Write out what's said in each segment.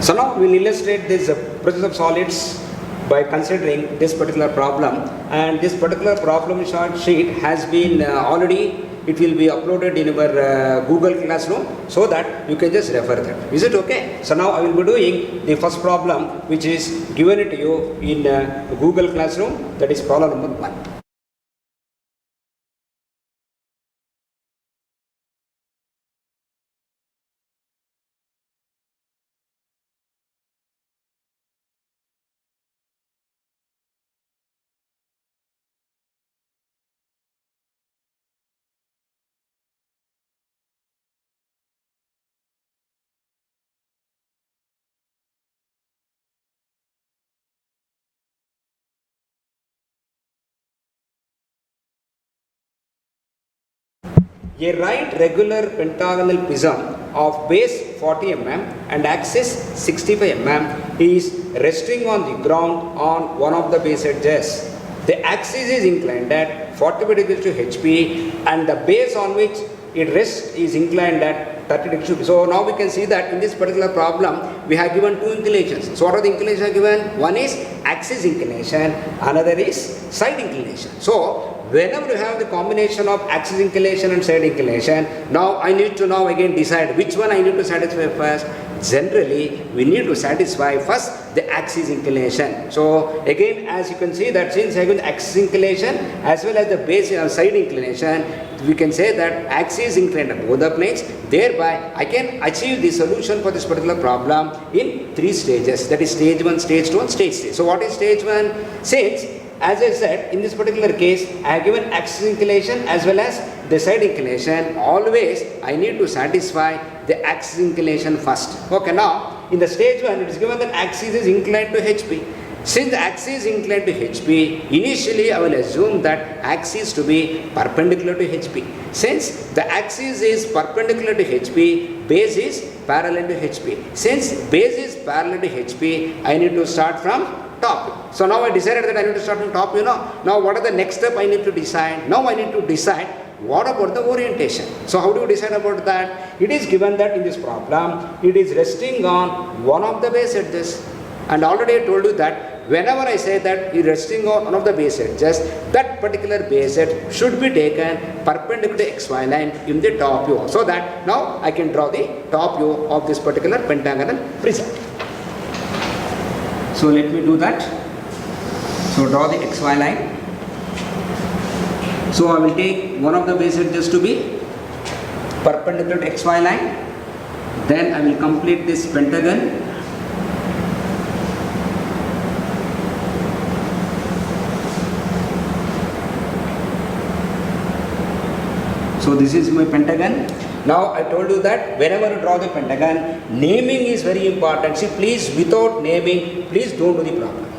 So now we will illustrate this process of solids by considering this particular problem, and this particular problem short sheet has been already, it will be uploaded in our Google Classroom, so that you can just refer that. Is it okay? So now I will be doing the first problem which is given it to you in Google Classroom, that is problem number 1. A right regular pentagonal prism of base 40 mm and axis 65 mm is resting on the ground on one of the base edges. The axis is inclined at 45 degrees to HP and the base on which it rests is inclined at 30 degrees to HP. So now we can see that in this particular problem we have given two inclinations. So what are the inclinations given? One is axis inclination, another is side inclination. So whenever you have the combination of axis inclination and side inclination, now I need to now again decide which one I need to satisfy first. Generally, we need to satisfy first the axis inclination. So again, as you can see that since I have the axis inclination as well as the base side inclination, we can say that axis inclined at both the planes. Thereby, I can achieve the solution for this particular problem in 3 stages. That is stage 1, stage 2 and stage 3. So what is stage 1? Since as I said, in this particular case, I have given axis inclination as well as the side inclination. Always, I need to satisfy the axis inclination first. Okay, now, in the stage 1, it is given that axis is inclined to HP. Since the axis is inclined to HP, initially I will assume that axis to be perpendicular to HP. Since the axis is perpendicular to HP, base is parallel to HP. Since base is parallel to HP, I need to start from top. So now I decided that I need to start from top, Now what are the next step I need to decide? Now I need to decide what about the orientation. So how do you decide about that? It is given that in this problem, it is resting on one of the base edges. And already I told you that whenever I say that it is resting on one of the base edges, that particular base edge should be taken perpendicular to XY line in the top view. So that now I can draw the top view of this particular pentagonal prism. So let me do that. So draw the XY line. So I will take one of the base edges to be perpendicular to XY line. Then I will complete this pentagon. So this is my pentagon. Now I told you that whenever you draw the pentagon, naming is very important. See, please, without naming, please don't do the problem.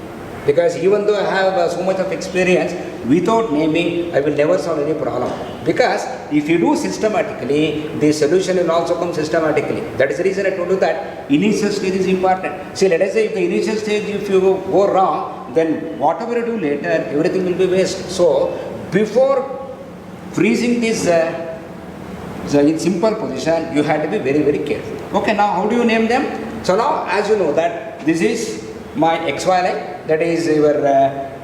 Because even though I have so much of experience, without naming, I will never solve any problem. Because if you do systematically, the solution will also come systematically. That is the reason I told you that initial stage is important. See, let us say if the initial stage, if you go wrong, then whatever you do later, everything will be waste. So, before freezing this in simple position, you have to be very, very careful. Okay, now how do you name them? So now, as you know that this is my XY line, that is your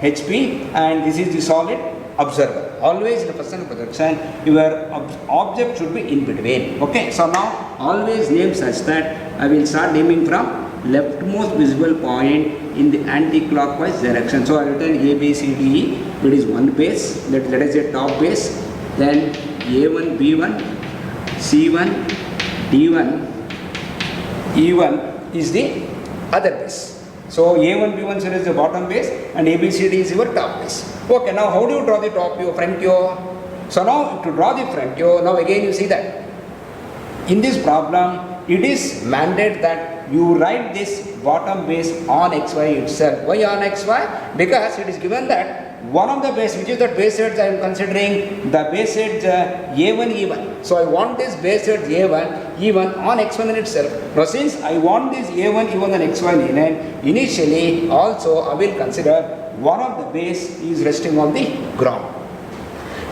HP, and this is the solid observer. Always in the personal projection, your object should be in between. Okay, so now always name such that I will start naming from leftmost visible point in the anti-clockwise direction. So I will tell A, B, C, D, E. It is one base. Let us say top base. Then A1, B1, C1, D1, E1 is the other base. So A1, B1 is the bottom base and ABCD is your top base. Okay, now how do you draw the top view, front view? So now to draw the front view, now again you see that in this problem, it is mandated that you write this bottom base on XY itself. Why on XY? Because it is given that one of the base, which is the base edge I am considering the base edge A1, E1. So I want this base edge A1, E1 on X1 itself. Now since I want this A1, E1 on X1 in initially also I will consider one of the base is resting on the ground.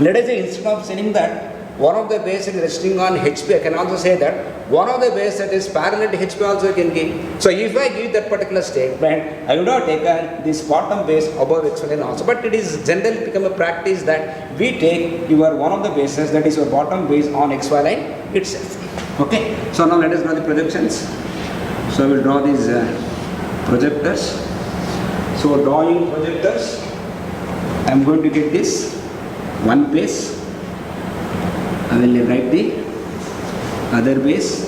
Let us say instead of saying that one of the base is resting on HP, I can also say that one of the base that is parallel to HP also I can give. So if I give that particular statement, I would have taken this bottom base above XY line also, but it is generally become a practice that we take your one of the bases, that is your bottom base, on XY line itself. Okay, so now let us draw the projections. So I will draw these projectors. So drawing projectors, I am going to get this one base, I will write the other base,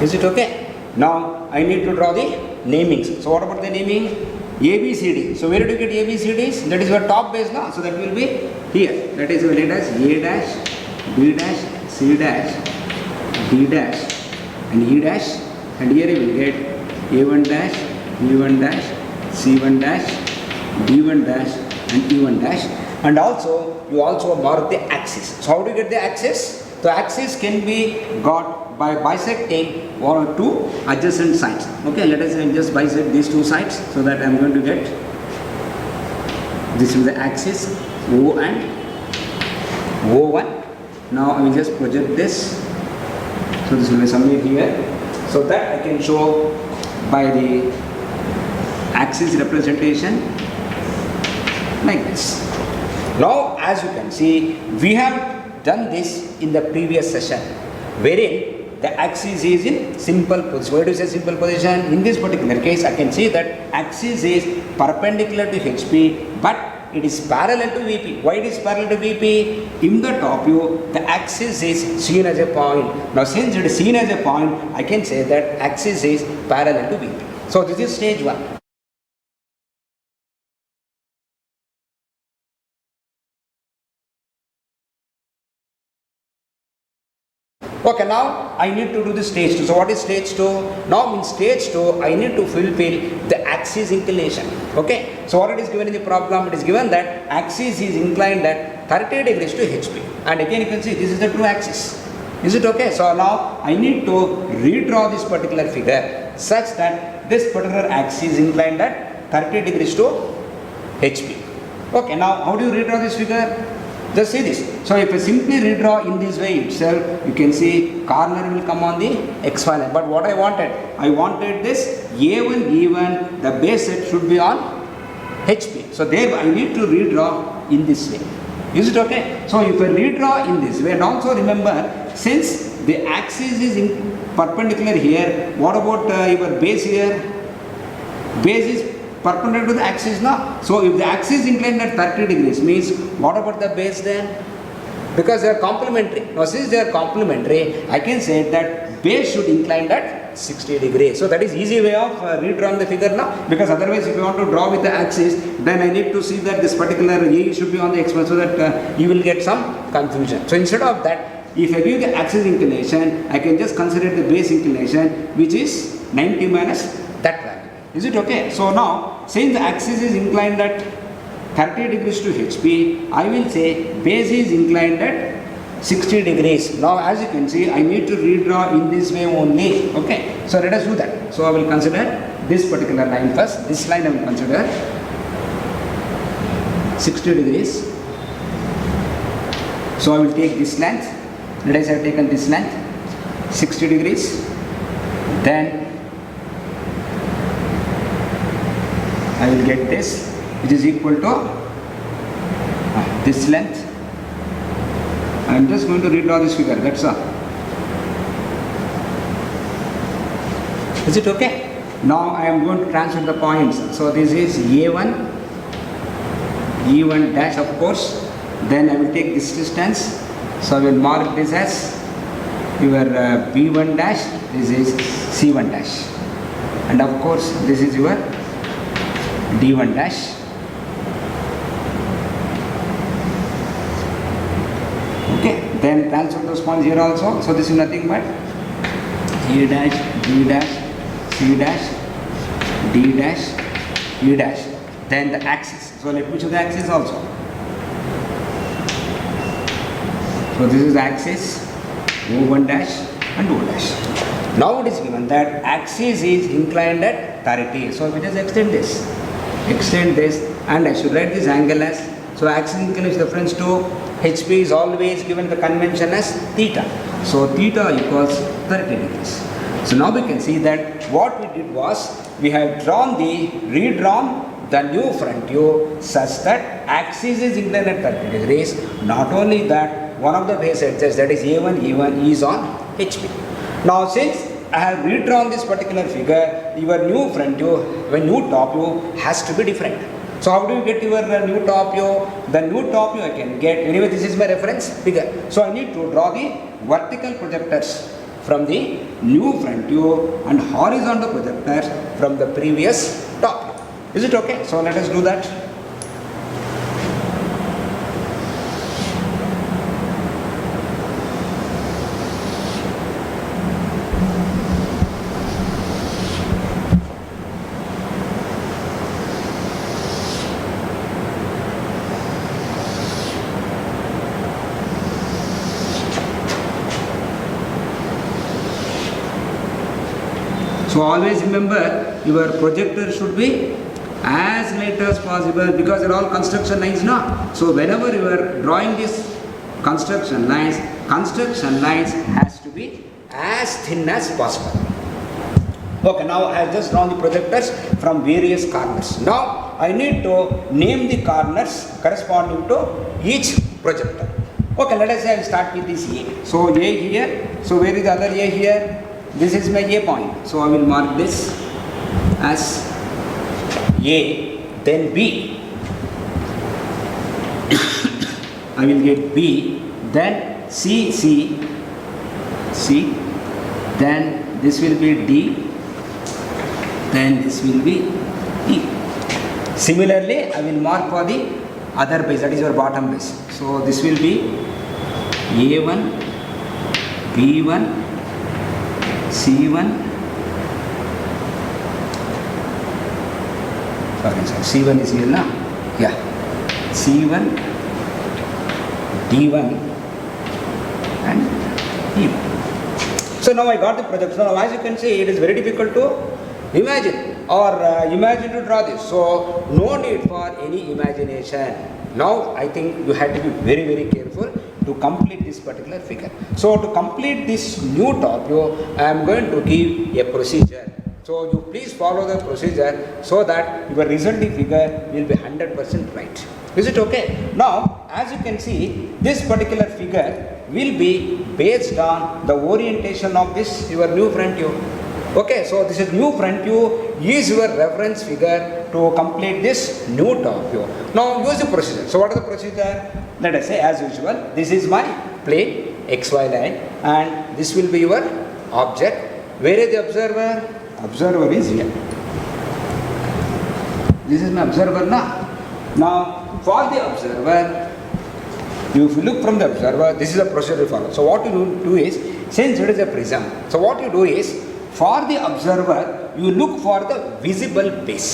is it okay? Now I need to draw the namings. So what about the naming? A, B, C, D. So where do you get A, B, C, D's? That is your top base now. So that will be here. That is, let us A dash, B dash, C dash, D dash and E dash, and here you will get A1 dash, B1 dash, C1 dash, D1 dash and E1 dash, and also you also mark the axis. So how do you get the axis? The axis can be got by bisecting one or two adjacent sides. Okay, let us just bisect these two sides, so that I am going to get, this is the axis O and O1. Now I will just project this. So this will be somewhere here, so that I can show by the axis representation like this. Now as you can see, we have done this in the previous session, wherein the axis is in simple position. Why do you say simple position? In this particular case, I can see that axis is perpendicular to HP, but it is parallel to VP. Why it is parallel to VP? In the top view, the axis is seen as a point. Now since it is seen as a point, I can say that axis is parallel to VP. So this is stage 1. Okay, now I need to do the stage 2. So what is stage 2? Now in stage 2, I need to fulfill the axis inclination. Okay, so what it is given in the problem? It is given that axis is inclined at 30 degrees to HP. And again you can see this is the true axis. Is it okay? So now I need to redraw this particular figure such that this particular axis is inclined at 30 degrees to HP. Okay, now how do you redraw this figure? Just see this. So if I simply redraw in this way itself, you can see corner will come on the XY line. But what I wanted this A1, E1, the base set should be on HP. So there I need to redraw in this way. Is it okay? So if I redraw in this way, and also remember, since the axis is perpendicular here, what about your base here? Base is perpendicular to the axis now. So if the axis is inclined at 30 degrees, means what about the base then? Because they are complementary. Now since they are complementary, I can say that base should incline at 60 degrees. So that is easy way of redrawing the figure now, because otherwise if you want to draw with the axis, then I need to see that this particular A should be on the XY, so that you will get some confusion. So instead of that, if I give the axis inclination, I can just consider the base inclination, which is 90 minus that value. Is it okay? So now, since the axis is inclined at 30 degrees to HP, I will say base is inclined at 60 degrees. Now as you can see, I need to redraw in this way only. Okay, so let us do that. So I will consider this particular line first. This line I will consider 60 degrees. So I will take this length. Let us have taken this length 60 degrees. Then I will get this, which is equal to this length. I am just going to redraw this figure, that's all. Is it okay? Now I am going to transfer the points. So this is A1, E1 dash of course. Then I will take this distance. So I will mark this as your B1 dash, this is C1 dash. And of course this is your D1 dash. Okay, then transfer those points here also. So this is nothing but A dash, B dash, C dash, D dash, E dash. Then the axis. So let me show the axis also. So this is the axis O1 dash and O dash. Now it is given that axis is inclined at 30. So we just extend this. extend this, and I should write this angle as, so axis inclination is reference to HP is always given the convention as theta. So theta equals 30 degrees. So now we can see that what we did was we have redrawn the new front view such that axis is inclined at 30 degrees. Not only that, one of the base edges, that is A1, E1, is on HP. Now since I have redrawn this particular figure, your new front view, when new top view has to be different. So how do you get your new top view? The new top view I can get, anyway this is my reference figure. So I need to draw the vertical projectors from the new front view and horizontal projectors from the previous top view. Is it okay? So let us do that. So always remember, your projector should be as light as possible because they're all construction lines now. So whenever you are drawing these construction lines has to be as thin as possible. Okay, now I have just drawn the projectors from various corners. Now I need to name the corners corresponding to each projector. Okay, let us say I will start with this A. So A here. So where is the other A here? This is my A point. So I will mark this as A, then B. I will get B, then C, then this will be D, then this will be E. Similarly, I will mark for the other base, that is your bottom base. So this will be A1, B1, C1, C1 is here now, yeah, C1, D1 and E1. So now I got the projection. Now as you can see, it is very difficult to imagine to draw this. So no need for any imagination. Now I think you have to be very, very careful to complete this particular figure. So to complete this new top view, I am going to give a procedure. So you please follow the procedure so that your resulting figure will be 100% right. Is it okay? Now as you can see, this particular figure will be based on the orientation of this your new front view. Okay, so this is new front view is your reference figure to complete this new top view. Now use the procedure. So what is the procedure? Let us say as usual, this is my plane XY line and this will be your object. Where is the observer? Observer is here. This is my observer now. Now for the observer, if you look from the observer, this is the procedure you follow. So what you do is, since it is a prism, so what you do is, for the observer, you look for the visible base.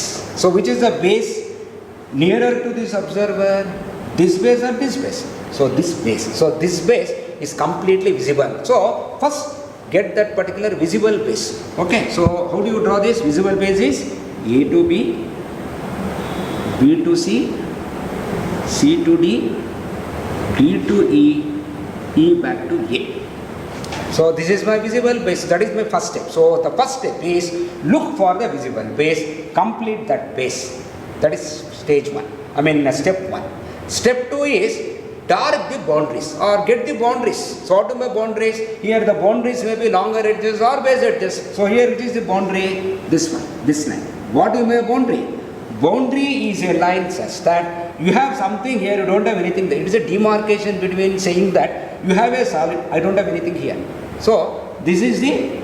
So which is the base nearer to this observer? This base or this base? So this base. So this base is completely visible. So first get that particular visible base. Okay, so how do you draw this? Visible base is A to B, B to C, C to D, D to E, E back to A. So this is my visible base, that is my first step. So the first step is look for the visible base, complete that base. That is stage 1, step 1. Step 2 is dark the boundaries or get the boundaries. So what are my boundaries? Here the boundaries may be longer edges or base edges. So here it is the boundary, this one, this line. What is my boundary? Boundary is a line such that you have something here, you don't have anything there. It is a demarcation between saying that you have a solid, I don't have anything here. So this is the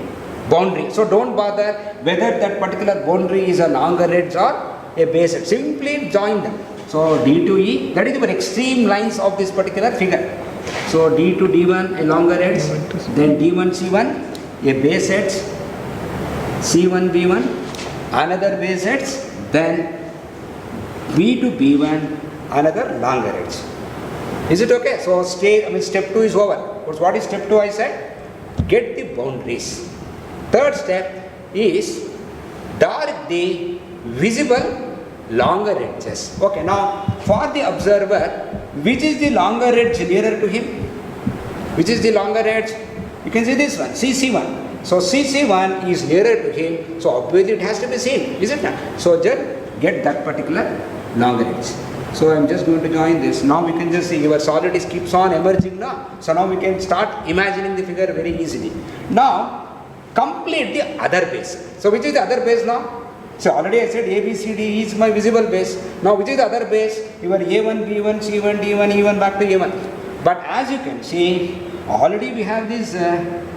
boundary. So don't bother whether that particular boundary is a longer edge or a base edge. Simply join them. So D to E, that is the extreme lines of this particular figure. So D to D1 a longer edge, then D1 C1 a base edge, C1 B1 another base edge, then B to B1 another longer edge. Is it okay? So step 2 is over. What is step 2 I said? Get the boundaries. Third step is dark the visible longer edges. Okay, now for the observer, which is the longer edge nearer to him? Which is the longer edge? You can see this one, CC1. So CC1 is nearer to him, so obviously it has to be seen, is it not? So just get that particular longer edge. So I am just going to join this. Now we can just see your solid is keeps on emerging now. So now we can start imagining the figure very easily. Now complete the other base. So which is the other base now? So already I said A, B, C, D is my visible base. Now which is the other base? Your A1, B1, C1, D1, E1 back to A1. But as you can see, already we have this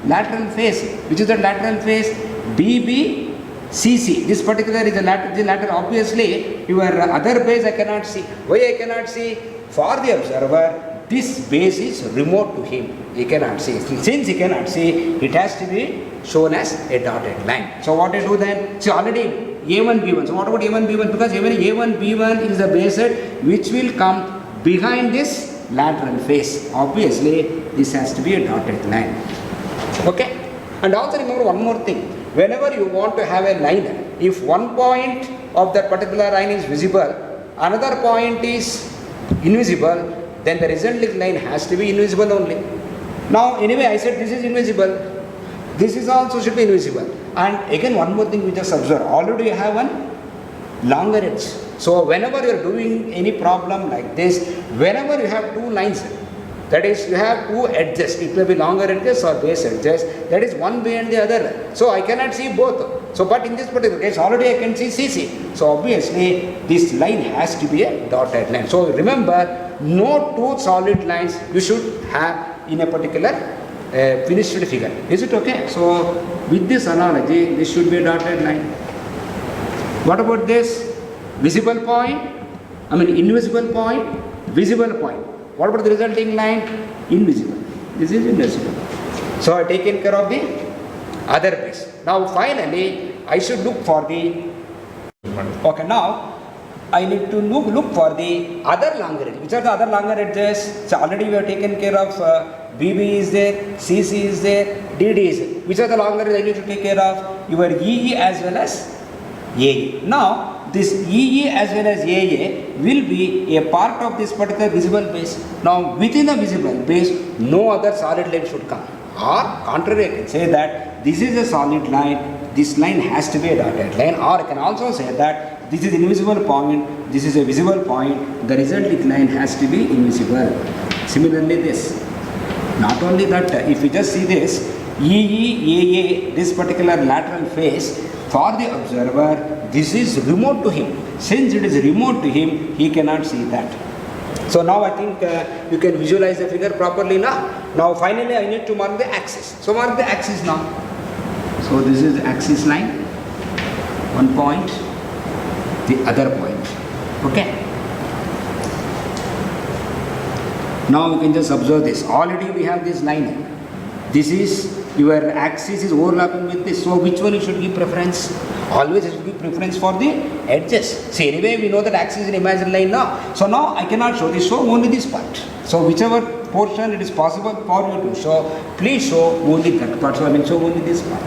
lateral face. Which is the lateral face? BB, CC. This particular is the lateral. Obviously, your other base I cannot see. Why I cannot see? For the observer, this base is remote to him. He cannot see. Since he cannot see, it has to be shown as a dotted line. So what I do then? See already A1, B1. So what about A1, B1? Because even A1, B1 is the base head which will come behind this lateral face. Obviously, this has to be a dotted line. Okay? And also remember one more thing. Whenever you want to have a line, if one point of that particular line is visible, another point is invisible, then the resulting line has to be invisible only. Now, anyway, I said this is invisible. This is also should be invisible. And again, one more thing we just observe. Already you have one longer edge. So whenever you are doing any problem like this, whenever you have two lines, that is, you have two edges, it may be longer edges or base edges, that is one behind the other. So I cannot see both. So but in this particular case, already I can see CC. So obviously, this line has to be a dotted line. So remember, no two solid lines you should have in a particular finished figure. Is it okay? So with this analogy, this should be a dotted line. What about this? Visible point, invisible point, visible point. What about the resulting line? Invisible. This is invisible. So I have taken care of the other base. Now finally, I should look for the, okay, now I need to look for the other longer edge. Which are the other longer edges? So already we have taken care of BB is there, CC is there, DD is there. Which are the longer edge I need to take care of? Your EE as well as AA. Now, this EE as well as AA will be a part of this particular visible base. Now, within the visible base, no other solid line should come. Or, contrary, I can say that this is a solid line, this line has to be a dotted line. Or, I can also say that this is invisible point, this is a visible point, the resulting line has to be invisible. Similarly, this. Not only that, if you just see this, EE, AA, this particular lateral face, for the observer, this is remote to him. Since it is remote to him, he cannot see that. So now I think you can visualize the figure properly now. Now finally I need to mark the axis. So mark the axis now. So this is the axis line. One point, the other point. Okay. Now you can just observe this. Already we have this line. This is your axis is overlapping with this. So which one you should give preference? Always it should give preference for the edges. See, anyway we know that axis is an imaginary line now. So now I cannot show this. Show only this part. So whichever portion it is possible for you to show, please show only that part. So I will show only this part.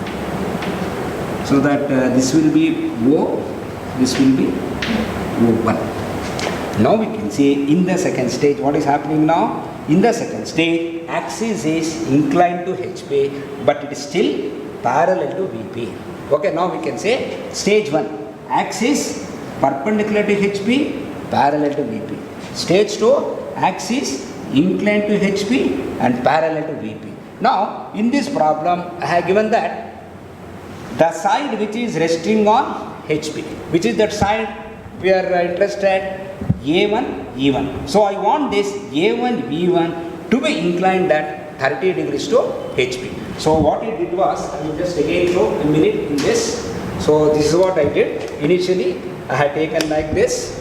So that this will be O, this will be O1. Now we can see in the second stage what is happening now. In the second stage, axis is inclined to HP, but it is still parallel to VP. Okay, now we can say stage 1, axis perpendicular to HP, parallel to VP. Stage 2, axis inclined to HP and parallel to VP. Now, in this problem, I have given that the side which is resting on HP, which is that side we are interested, A1, E1. So I want this A1, V1 to be inclined at 30 degrees to HP. So what I did was, I will just again show a minute in this. So this is what I did. Initially, I had taken like this.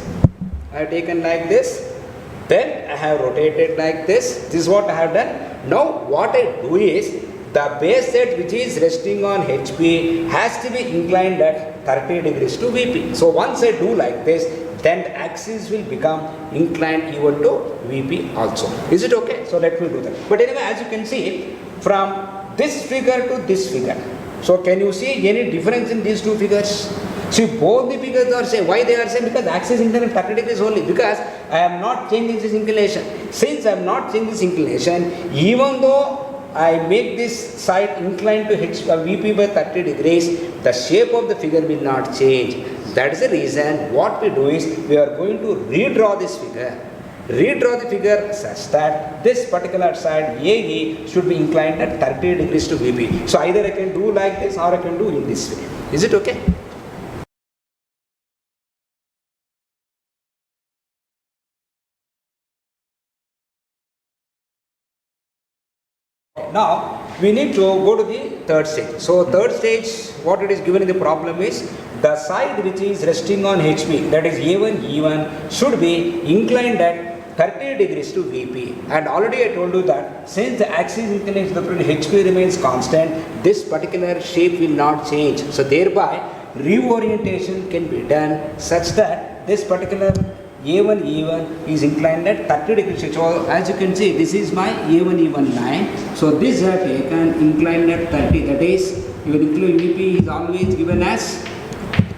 Then I have rotated like this. This is what I have done. Now what I do is, the base set which is resting on HP has to be inclined at 30 degrees to VP. So once I do like this, then the axis will become inclined even to VP also. Is it okay? So let me do that. But anyway, as you can see, from this figure to this figure, so can you see any difference in these two figures? See, both the figures are same. Why they are same? Because axis inclination 30 degrees only. Because I am not changing this inclination. Since I am not changing this inclination, even though I make this side inclined to VP by 30 degrees, the shape of the figure will not change. That is the reason what we do is we are going to redraw this figure. Redraw the figure such that this particular side AE should be inclined at 30 degrees to VP. So either I can do like this or I can do in this way. Is it okay? Now we need to go to the third stage. So third stage, what it is given in the problem is the side which is resting on HP, that is A1 E1, should be inclined at 30 degrees to VP. And already I told you that since the axis inclination between HP remains constant, this particular shape will not change. So thereby reorientation can be done such that this particular A1 E1 is inclined at 30 degrees. So as you can see, this is my A1 E1 line. So this I have taken inclined at 30. That is, your VP is always given as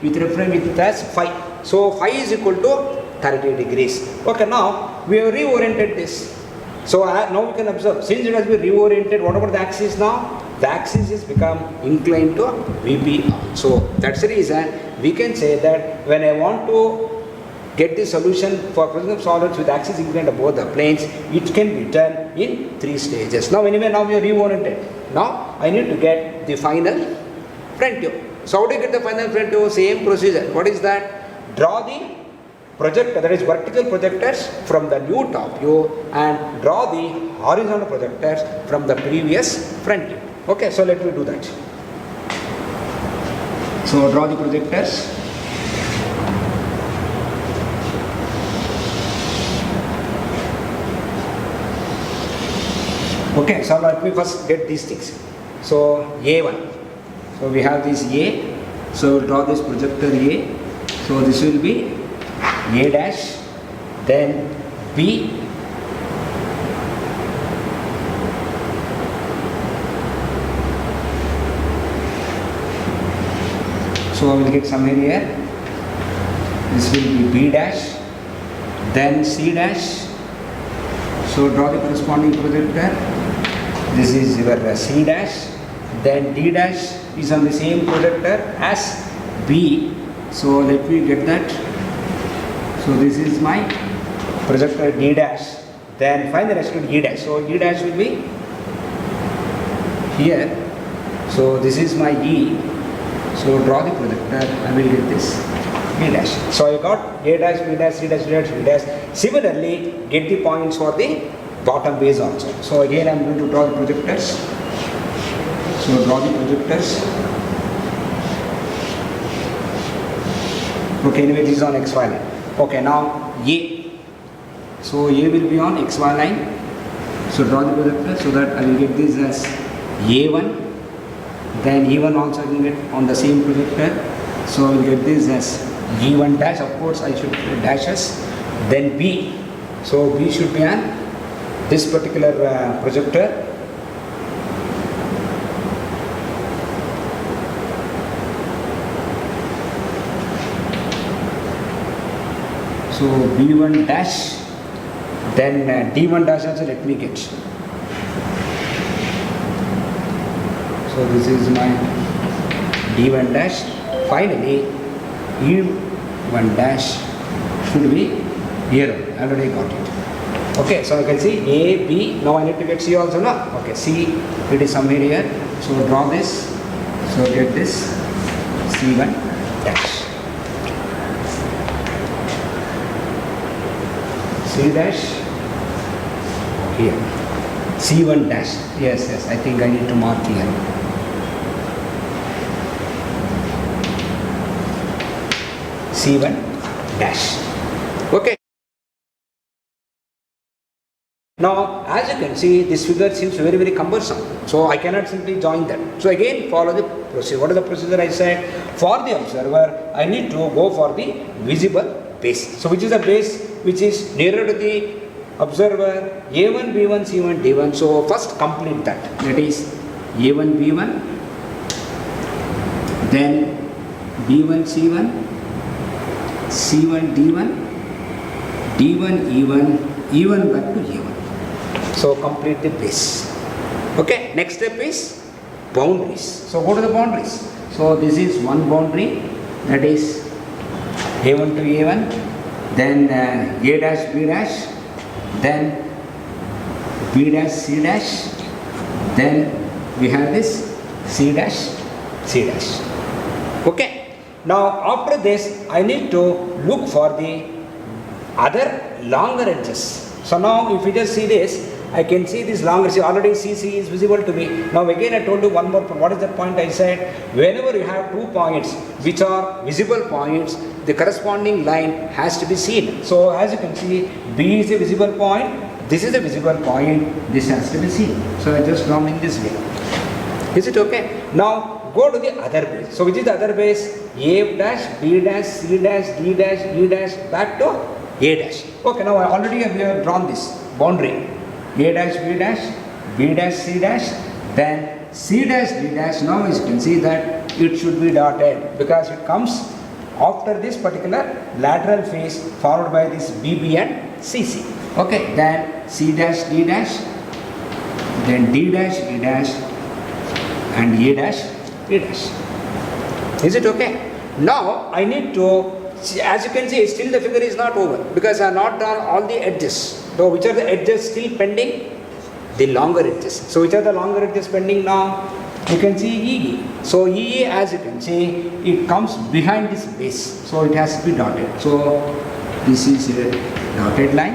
with reference with as phi. So phi is equal to 30 degrees. Okay, now we have reoriented this. So now we can observe, since it has been reoriented, what about the axis now? The axis is become inclined to VP. So that's the reason we can say that when I want to get the solution for presence of solids with axis inclined above the planes, it can be done in 3 stages. Now anyway, now we are reoriented. Now I need to get the final front view. So how do you get the final front view? Same procedure. What is that? Draw the projector, that is vertical projectors from the new top view, and draw the horizontal projectors from the previous front view. Okay, so let me do that. So draw the projectors. Okay, so let me first get these things. So A1. So we have this A. So draw this projector A. So this will be A dash, then B, so I will get somewhere here. This will be B dash, then C dash. So draw the corresponding projector. This is your C dash, then D dash is on the same projector as B. So let me get that. So this is my projector D dash, then find the rest of E dash. So E dash will be here. So this is my E. So draw the projector, I will get this E dash. So I got A dash, B dash, C dash, D dash, D dash. Similarly, get the points for the bottom base also. So again I am going to draw the projectors. So draw the projectors. Okay, anyway this is on XY line. Okay, now A. So A will be on XY line. So draw the projector so that I will get this as A1. Then E1 also I will get on the same projector. So I will get this as E1 dash. Of course I should put dashes. Then B. So B should be on this particular projector. So B1 dash, then D1 dash also let me get. So this is my D1 dash. Finally, E1 dash should be here. I already got it. Okay, so I can see A, B. Now I need to get C also now. Okay, C, it is somewhere here. So draw this. So get this C1 dash. C dash here. C1 dash. Yes, I think I need to mark here. C1 dash. Okay. Now, as you can see, this figure seems very, very cumbersome. So I cannot simply join that. So again, follow the procedure. What is the procedure I said? For the observer, I need to go for the visible base. So which is the base which is nearer to the observer? A1, B1, C1, D1. So first complete that. That is A1, B1, then B1 C1, C1 D1, D1 E1, E1 back to A1. So complete the base. Okay, next step is boundaries. So go to the boundaries. So this is one boundary, that is A1 to A1, then A dash B dash, then B dash C dash, then we have this C dash C dash. Okay. Now after this I need to look for the other longer edges. So now if you just see this, I can see this longer, see already CC is visible to me. Now again I told you one more point. What is that point I said? Whenever you have 2 points which are visible points, the corresponding line has to be seen. So as you can see, B is a visible point, this is a visible point, this has to be seen. So I just drawn in this way. Is it okay? Now go to the other base. So which is the other base? A dash, B dash, C dash, D dash, E dash, back to A dash. Okay, now I already have drawn this boundary. A dash, B dash, B dash, C dash, then C dash, D dash. Now as you can see that it should be dotted because it comes after this particular lateral face followed by this BB and CC. Okay, then C dash, D dash, then D dash, E dash, and A dash, E dash. Is it okay? Now I need to, as you can see, still the figure is not over because I have not done all the edges. So which are the edges still pending? The longer edges. So which are the longer edges pending now? You can see EE. So EE, as you can see, it comes behind this base. So it has to be dotted. So this is a dotted line.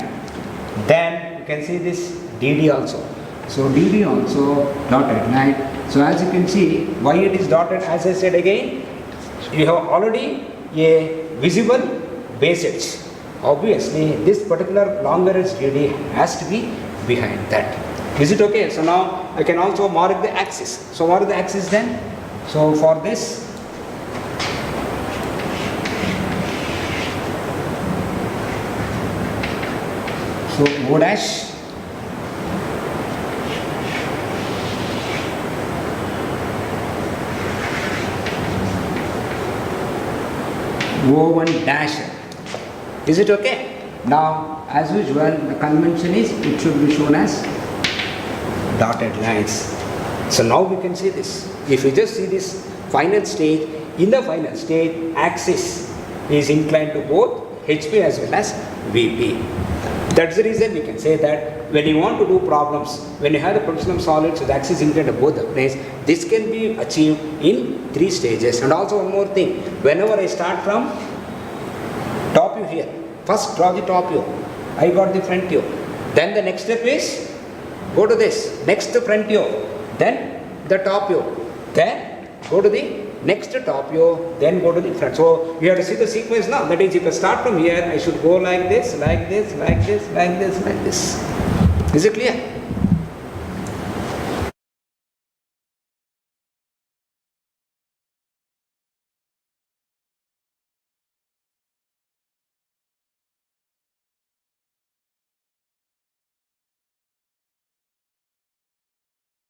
Then you can see this DD also. So DD also dotted line. So as you can see, why it is dotted, as I said again, you have already a visible base edge. Obviously, this particular longer edge DD has to be behind that. Is it okay? So now I can also mark the axis. So what is the axis then? So for this, so O dash, O1 dash. Is it okay? Now as usual the convention is it should be shown as dotted lines. So now we can see this. If you just see this final stage, in the final stage axis is inclined to both HP as well as VP. That's the reason we can say that when you want to do problems, when you have the position of solids with axis inclined to both the planes, this can be achieved in 3 stages. And also one more thing, whenever I start from top view here, first draw the top view, I got the front view, then the next step is go to this, next the front view, then the top view, then go to the next top view, then go to the front. So you have to see the sequence now. That is, if I start from here, I should go like this, like this, like this, like this, like this. Is it clear?